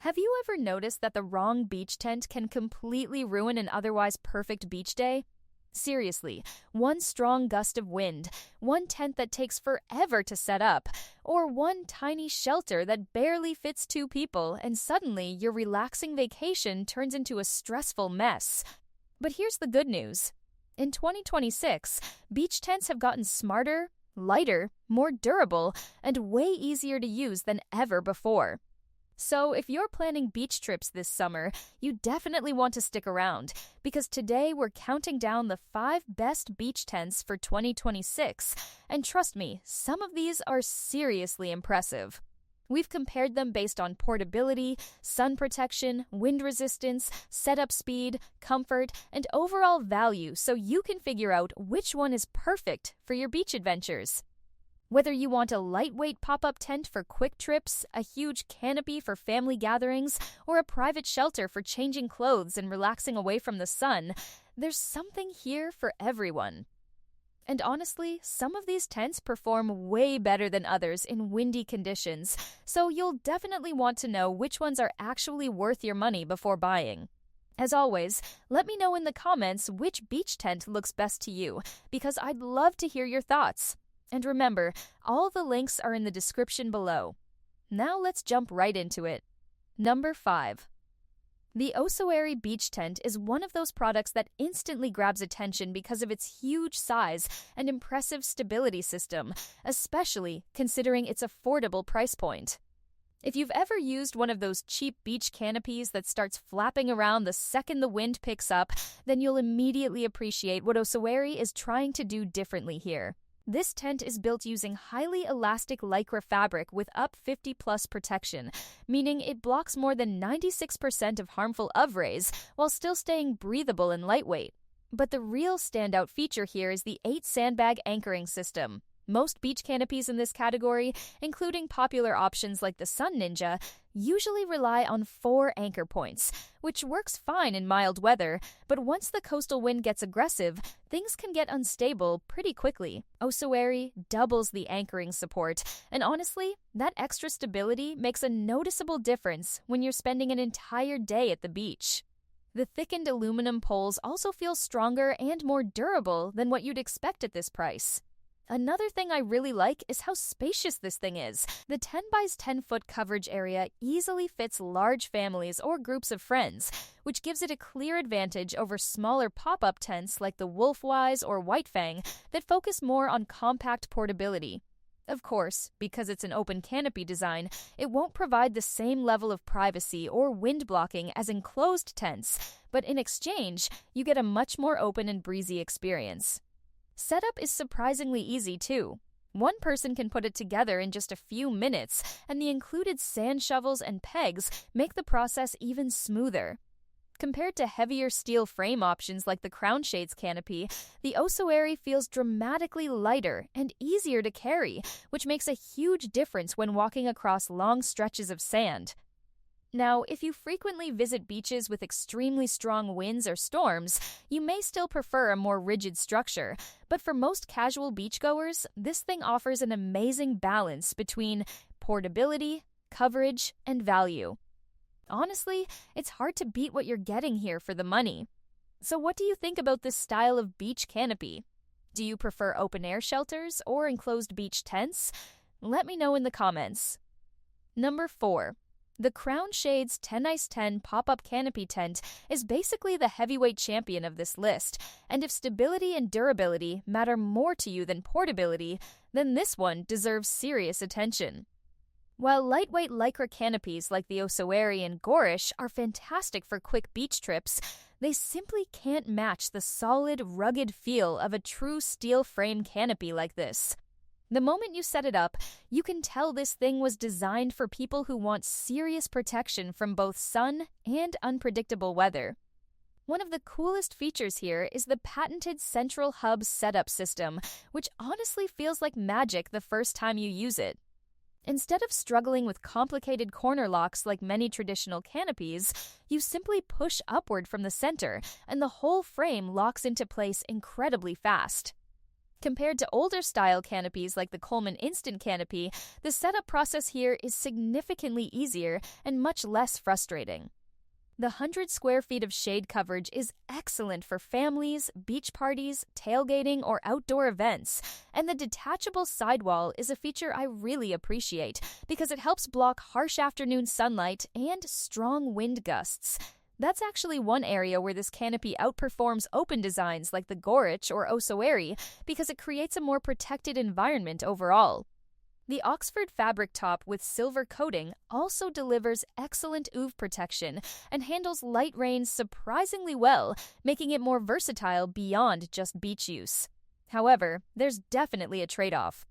Have you ever noticed that the wrong beach tent can completely ruin an otherwise perfect beach day? Seriously, one strong gust of wind, one tent that takes forever to set up, or one tiny shelter that barely fits two people, and suddenly your relaxing vacation turns into a stressful mess. But here's the good news. In 2026, beach tents have gotten smarter, lighter, more durable, and way easier to use than ever before. So if you're planning beach trips this summer, you definitely want to stick around, because today we're counting down the 5 best beach tents for 2026, and trust me, some of these are seriously impressive. We've compared them based on portability, sun protection, wind resistance, setup speed, comfort, and overall value so you can figure out which one is perfect for your beach adventures. Whether you want a lightweight pop-up tent for quick trips, a huge canopy for family gatherings, or a private shelter for changing clothes and relaxing away from the sun, there's something here for everyone. And honestly, some of these tents perform way better than others in windy conditions, so you'll definitely want to know which ones are actually worth your money before buying. As always, let me know in the comments which beach tent looks best to you, because I'd love to hear your thoughts. And remember, all the links are in the description below. Now let's jump right into it. Number 5. The Ossuary Beach Tent is one of those products that instantly grabs attention because of its huge size and impressive stability system, especially considering its affordable price point. If you've ever used one of those cheap beach canopies that starts flapping around the second the wind picks up, then you'll immediately appreciate what Ossuary is trying to do differently here. This tent is built using highly elastic lycra fabric with up 50+ protection, meaning it blocks more than 96% of harmful UV rays while still staying breathable and lightweight. But the real standout feature here is the 8 sandbag anchoring system. Most beach canopies in this category, including popular options like the Sun Ninja, usually rely on 4 anchor points, which works fine in mild weather, but once the coastal wind gets aggressive, things can get unstable pretty quickly. Ossuary doubles the anchoring support, and honestly, that extra stability makes a noticeable difference when you're spending an entire day at the beach. The thickened aluminum poles also feel stronger and more durable than what you'd expect at this price. Another thing I really like is how spacious this thing is. The 10 by 10 foot coverage area easily fits large families or groups of friends, which gives it a clear advantage over smaller pop-up tents like the Wolfwise or White Fang that focus more on compact portability. Of course, because it's an open canopy design, it won't provide the same level of privacy or wind blocking as enclosed tents, but in exchange, you get a much more open and breezy experience. Setup is surprisingly easy too. One person can put it together in just a few minutes, and the included sand shovels and pegs make the process even smoother. Compared to heavier steel frame options like the Crown Shades canopy, the Ossuary feels dramatically lighter and easier to carry, which makes a huge difference when walking across long stretches of sand. Now, if you frequently visit beaches with extremely strong winds or storms, you may still prefer a more rigid structure, but for most casual beachgoers, this thing offers an amazing balance between portability, coverage, and value. Honestly, it's hard to beat what you're getting here for the money. So what do you think about this style of beach canopy? Do you prefer open-air shelters or enclosed beach tents? Let me know in the comments. Number 4. The Crown Shades 10x10 pop-up canopy tent is basically the heavyweight champion of this list, and if stability and durability matter more to you than portability, then this one deserves serious attention. While lightweight lycra canopies like the Ossuary and Gorish are fantastic for quick beach trips, they simply can't match the solid, rugged feel of a true steel frame canopy like this. The moment you set it up, you can tell this thing was designed for people who want serious protection from both sun and unpredictable weather. One of the coolest features here is the patented central hub setup system, which honestly feels like magic the first time you use it. Instead of struggling with complicated corner locks like many traditional canopies, you simply push upward from the center, and the whole frame locks into place incredibly fast. Compared to older style canopies like the Coleman Instant Canopy, the setup process here is significantly easier and much less frustrating. The 100 square feet of shade coverage is excellent for families, beach parties, tailgating, or outdoor events, and the detachable sidewall is a feature I really appreciate because it helps block harsh afternoon sunlight and strong wind gusts. That's actually one area where this canopy outperforms open designs like the Gorich or Ossuary because it creates a more protected environment overall. The Oxford fabric top with silver coating also delivers excellent UV protection and handles light rain surprisingly well, making it more versatile beyond just beach use. However, there's definitely a trade-off.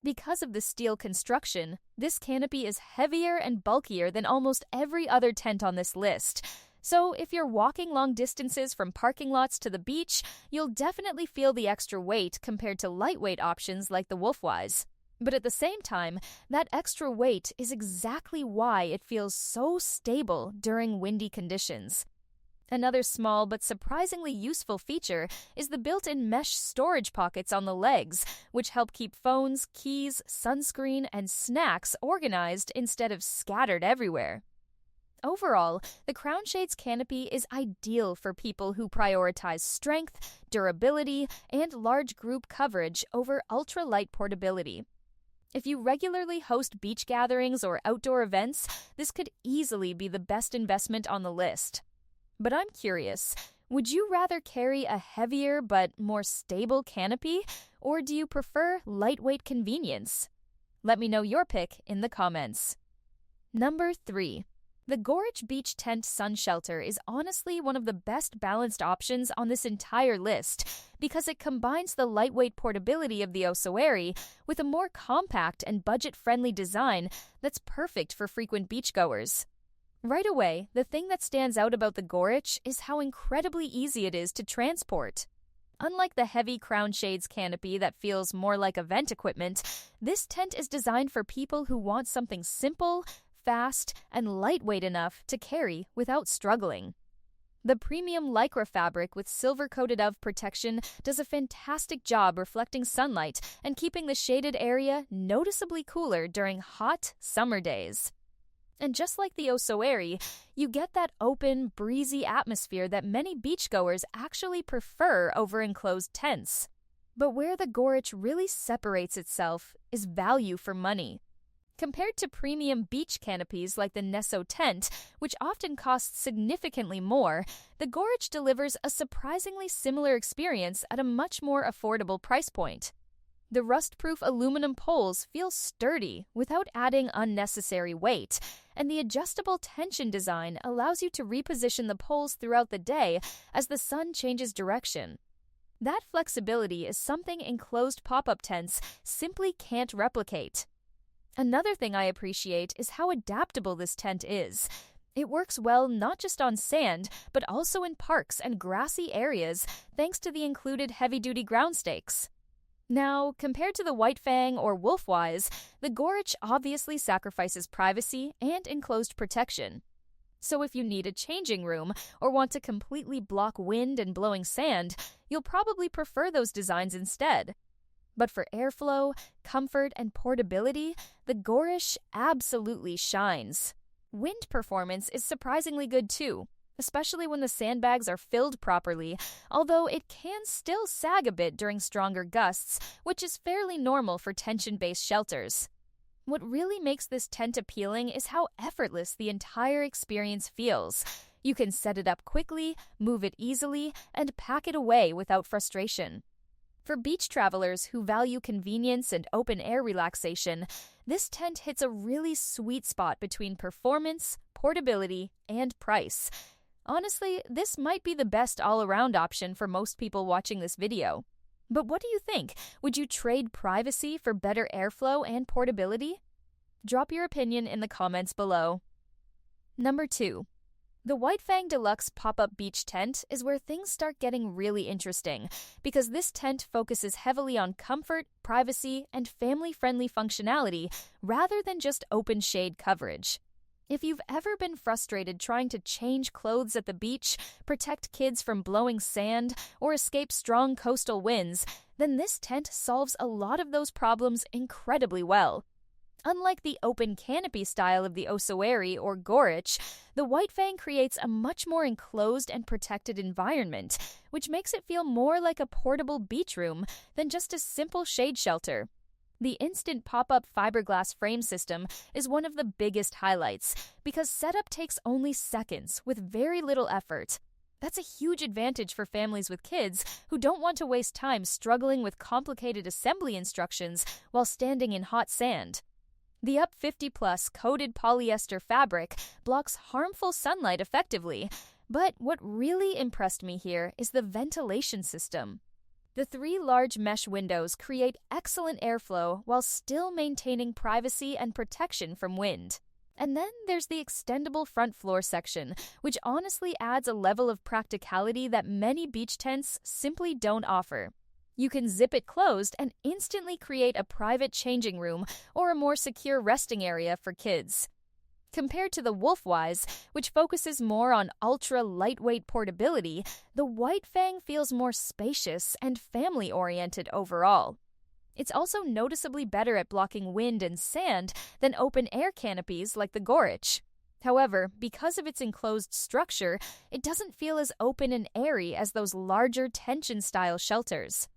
Because of the steel construction, this canopy is heavier and bulkier than almost every other tent on this list. So if you're walking long distances from parking lots to the beach, you'll definitely feel the extra weight compared to lightweight options like the Wolfwise. But at the same time, that extra weight is exactly why it feels so stable during windy conditions. Another small but surprisingly useful feature is the built-in mesh storage pockets on the legs, which help keep phones, keys, sunscreen, and snacks organized instead of scattered everywhere. Overall, the Crown Shades canopy is ideal for people who prioritize strength, durability, and large group coverage over ultralight portability. If you regularly host beach gatherings or outdoor events, this could easily be the best investment on the list. But I'm curious, would you rather carry a heavier but more stable canopy, or do you prefer lightweight convenience? Let me know your pick in the comments. Number 3. The Gorich Beach Tent Sun Shelter is honestly one of the best balanced options on this entire list because it combines the lightweight portability of the Ossuary with a more compact and budget-friendly design that's perfect for frequent beachgoers. Right away, the thing that stands out about the Gorich is how incredibly easy it is to transport. Unlike the heavy Crown Shades canopy that feels more like event equipment, this tent is designed for people who want something simple, fast, and lightweight enough to carry without struggling. The premium lycra fabric with silver-coated UV protection does a fantastic job reflecting sunlight and keeping the shaded area noticeably cooler during hot summer days. And just like the Ossuary, you get that open, breezy atmosphere that many beachgoers actually prefer over enclosed tents. But where the Gorich really separates itself is value for money. Compared to premium beach canopies like the Nesso tent, which often costs significantly more, the Gorich delivers a surprisingly similar experience at a much more affordable price point. The rust-proof aluminum poles feel sturdy without adding unnecessary weight, and the adjustable tension design allows you to reposition the poles throughout the day as the sun changes direction. That flexibility is something enclosed pop-up tents simply can't replicate. Another thing I appreciate is how adaptable this tent is. It works well not just on sand, but also in parks and grassy areas, thanks to the included heavy-duty ground stakes. Now, compared to the White Fang or Wolfwise, the Gorich obviously sacrifices privacy and enclosed protection. So if you need a changing room or want to completely block wind and blowing sand, you'll probably prefer those designs instead. But for airflow, comfort, and portability, the Gorich absolutely shines. Wind performance is surprisingly good too, especially when the sandbags are filled properly, although it can still sag a bit during stronger gusts, which is fairly normal for tension-based shelters. What really makes this tent appealing is how effortless the entire experience feels. You can set it up quickly, move it easily, and pack it away without frustration. For beach travelers who value convenience and open-air relaxation, this tent hits a really sweet spot between performance, portability, and price. Honestly, this might be the best all-around option for most people watching this video. But what do you think? Would you trade privacy for better airflow and portability? Drop your opinion in the comments below. Number 2. The White Fang Deluxe pop-up beach tent is where things start getting really interesting because this tent focuses heavily on comfort, privacy, and family-friendly functionality rather than just open shade coverage. If you've ever been frustrated trying to change clothes at the beach, protect kids from blowing sand, or escape strong coastal winds, then this tent solves a lot of those problems incredibly well. Unlike the open canopy style of the ossuary or gorich, the White Fang creates a much more enclosed and protected environment, which makes it feel more like a portable beach room than just a simple shade shelter. The instant pop-up fiberglass frame system is one of the biggest highlights because setup takes only seconds with very little effort. That's a huge advantage for families with kids who don't want to waste time struggling with complicated assembly instructions while standing in hot sand. The UP 50+ coated polyester fabric blocks harmful sunlight effectively, but what really impressed me here is the ventilation system. The 3 large mesh windows create excellent airflow while still maintaining privacy and protection from wind. And then there's the extendable front floor section, which honestly adds a level of practicality that many beach tents simply don't offer. You can zip it closed and instantly create a private changing room or a more secure resting area for kids. Compared to the Wolfwise, which focuses more on ultra-lightweight portability, the White Fang feels more spacious and family-oriented overall. It's also noticeably better at blocking wind and sand than open-air canopies like the gorich. However, because of its enclosed structure, it doesn't feel as open and airy as those larger tension-style shelters.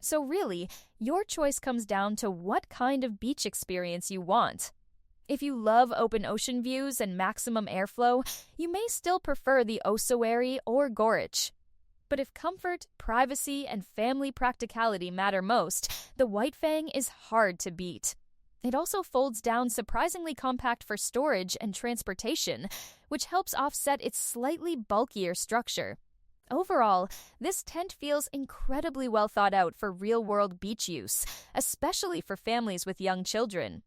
So really, your choice comes down to what kind of beach experience you want. If you love open ocean views and maximum airflow, you may still prefer the ossuary or gorich. But if comfort, privacy, and family practicality matter most, the White Fang is hard to beat. It also folds down surprisingly compact for storage and transportation, which helps offset its slightly bulkier structure. Overall, this tent feels incredibly well thought out for real-world beach use, especially for families with young children.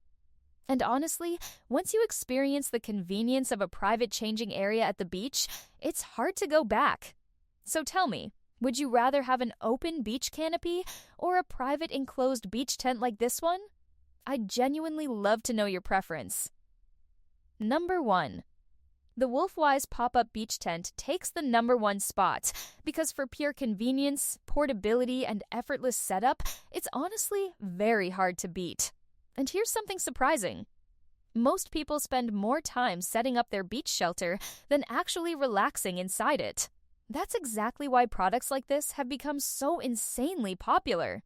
And honestly, once you experience the convenience of a private changing area at the beach, it's hard to go back. So tell me, would you rather have an open beach canopy or a private enclosed beach tent like this one? I'd genuinely love to know your preference. Number 1. The Wolfwise pop-up beach tent takes the number 1 spot because for pure convenience, portability, and effortless setup, it's honestly very hard to beat. And here's something surprising. Most people spend more time setting up their beach shelter than actually relaxing inside it. That's exactly why products like this have become so insanely popular.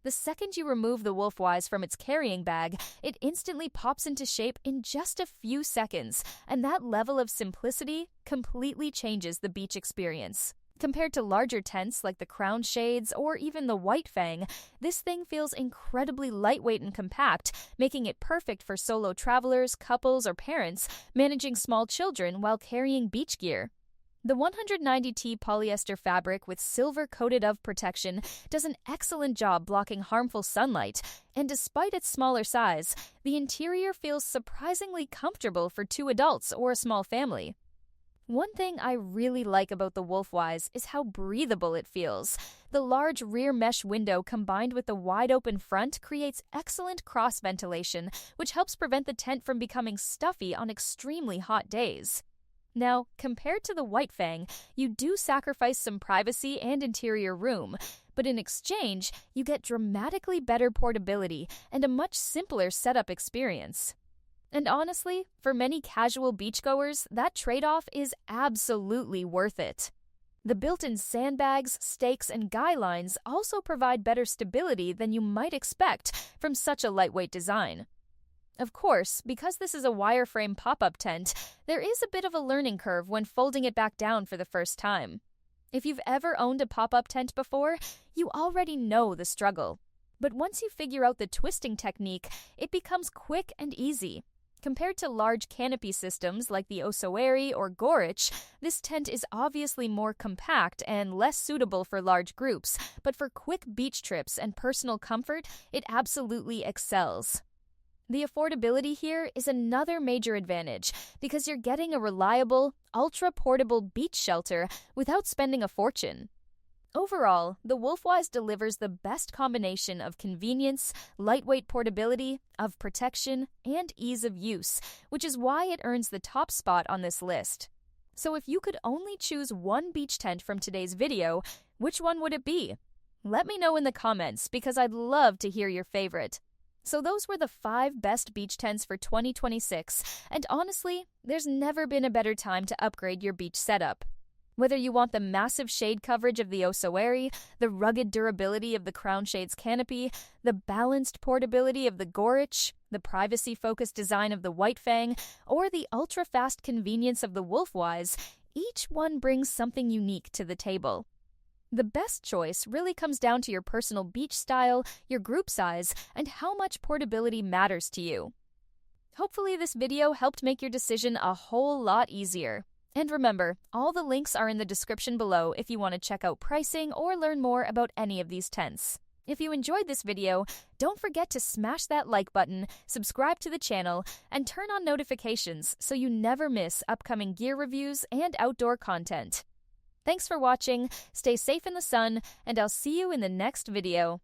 The second you remove the Wolfwise from its carrying bag, it instantly pops into shape in just a few seconds, and that level of simplicity completely changes the beach experience. Compared to larger tents like the Crown Shades or even the White Fang, this thing feels incredibly lightweight and compact, making it perfect for solo travelers, couples, or parents managing small children while carrying beach gear. The 190T polyester fabric with silver-coated UV protection does an excellent job blocking harmful sunlight, and despite its smaller size, the interior feels surprisingly comfortable for 2 adults or a small family. One thing I really like about the Wolfwise is how breathable it feels. The large rear mesh window combined with the wide-open front creates excellent cross-ventilation, which helps prevent the tent from becoming stuffy on extremely hot days. Now, compared to the White Fang, you do sacrifice some privacy and interior room, but in exchange, you get dramatically better portability and a much simpler setup experience. And honestly, for many casual beachgoers, that trade-off is absolutely worth it. The built-in sandbags, stakes, and guy lines also provide better stability than you might expect from such a lightweight design. Of course, because this is a wireframe pop-up tent, there is a bit of a learning curve when folding it back down for the first time. If you've ever owned a pop-up tent before, you already know the struggle. But once you figure out the twisting technique, it becomes quick and easy. Compared to large canopy systems like the ossuary or gorich, this tent is obviously more compact and less suitable for large groups, but for quick beach trips and personal comfort, it absolutely excels. The affordability here is another major advantage because you're getting a reliable, ultra-portable beach shelter without spending a fortune. Overall, the Wolfwise delivers the best combination of convenience, lightweight portability, of protection, and ease of use, which is why it earns the top spot on this list. So if you could only choose one beach tent from today's video, which one would it be? Let me know in the comments because I'd love to hear your favorite. So those were the 5 best beach tents for 2026, and honestly, there's never been a better time to upgrade your beach setup. Whether you want the massive shade coverage of the Ossuary, the rugged durability of the Crown Shade's Canopy, the balanced portability of the Gorich, the privacy-focused design of the White Fang, or the ultra-fast convenience of the Wolfwise, each one brings something unique to the table. The best choice really comes down to your personal beach style, your group size, and how much portability matters to you. Hopefully this video helped make your decision a whole lot easier. And remember, all the links are in the description below if you want to check out pricing or learn more about any of these tents. If you enjoyed this video, don't forget to smash that like button, subscribe to the channel, and turn on notifications so you never miss upcoming gear reviews and outdoor content. Thanks for watching, stay safe in the sun, and I'll see you in the next video.